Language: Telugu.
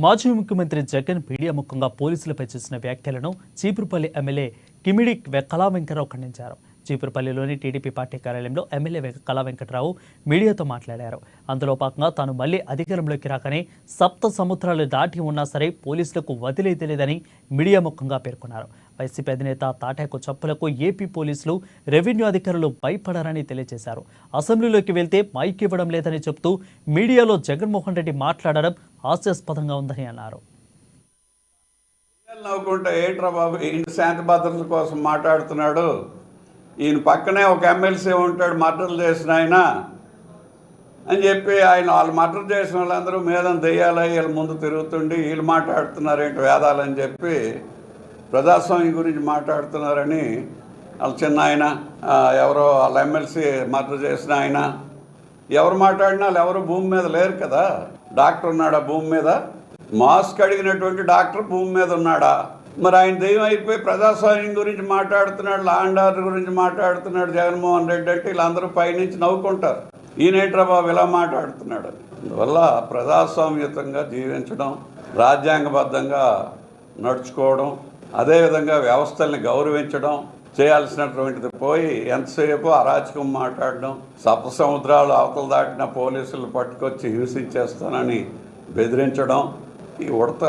మాజీ ముఖ్యమంత్రి జగన్ మీడియా ముఖంగా పోలీసులపై చేసిన వ్యాఖ్యలను చీపురుపల్లి ఎమ్మెల్యే కిమిడి కళా వెంకటరావు ఖండించారు. చీపురుపల్లిలోని టీడీపీ పార్టీ కార్యాలయంలో ఎమ్మెల్యే కళా వెంకటరావు మీడియాతో మాట్లాడారు. అందులో భాగంగా తాను మళ్లీ అధికారంలోకి రాకనే సప్త సముద్రాలు దాటి ఉన్నా సరే పోలీసులకు వదిలేది లేదని మీడియా ముఖంగా పేర్కొన్నారు. వైసీపీ అధినేత తాటాకు చప్పులకు ఏపీ పోలీసులు, రెవెన్యూ అధికారులు భయపడారని తెలియజేశారు. అసెంబ్లీలోకి వెళ్తే మైక్ ఇవ్వడం లేదని చెబుతూ మీడియాలో జగన్మోహన్ రెడ్డి మాట్లాడడం హాస్యాస్పదంగా ఉందని అన్నారు. నవ్వుకుంటా ఏంట్రా బాబు ఈయన శాంతి భద్రతల కోసం మాట్లాడుతున్నాడు, ఈయన పక్కనే ఒక ఎమ్మెల్సీ ఉంటాడు మర్డర్లు చేసిన ఆయన అని చెప్పి ఆయన వాళ్ళు మర్డర్ చేసిన వాళ్ళందరూ మీద దెయ్యాలి వీళ్ళ ముందు తిరుగుతుండి వీళ్ళు మాట్లాడుతున్నారు ఏంటి వేదాలని చెప్పి ప్రజాస్వామ్యం గురించి మాట్లాడుతున్నారని వాళ్ళ చిన్న ఆయన ఎవరో వాళ్ళ ఎమ్మెల్సీ మర్డర్ చేసిన ఆయన ఎవరు మాట్లాడినా వాళ్ళు ఎవరు భూమి మీద లేరు కదా. డాక్టర్ ఉన్నాడా భూమి మీద? మాస్క్ అడిగినటువంటి డాక్టర్ భూమి మీద ఉన్నాడా? మరి ఆయన దెయ్యం అయిపోయి ప్రజాస్వామ్యం గురించి మాట్లాడుతున్నాడు, లా అండ్ ఆర్డర్ గురించి మాట్లాడుతున్నాడు జగన్మోహన్ రెడ్డి అంటే వీళ్ళందరూ పైనుంచి నవ్వుకుంటారు, ఈయనేట్రా బాబు ఇలా మాట్లాడుతున్నాడు. అందువల్ల ప్రజాస్వామ్యతంగా జీవించడం, రాజ్యాంగబద్ధంగా నడుచుకోవడం, అదేవిధంగా వ్యవస్థల్ని గౌరవించడం చేయాల్సినటువంటిది పోయి ఎంతసేపు అరాచకం మాట్లాడడం, సప్త సముద్రాలు అవతల దాటిన పోలీసులు పట్టుకొచ్చి హింసించేస్తానని బెదిరించడం ఈ ఉడత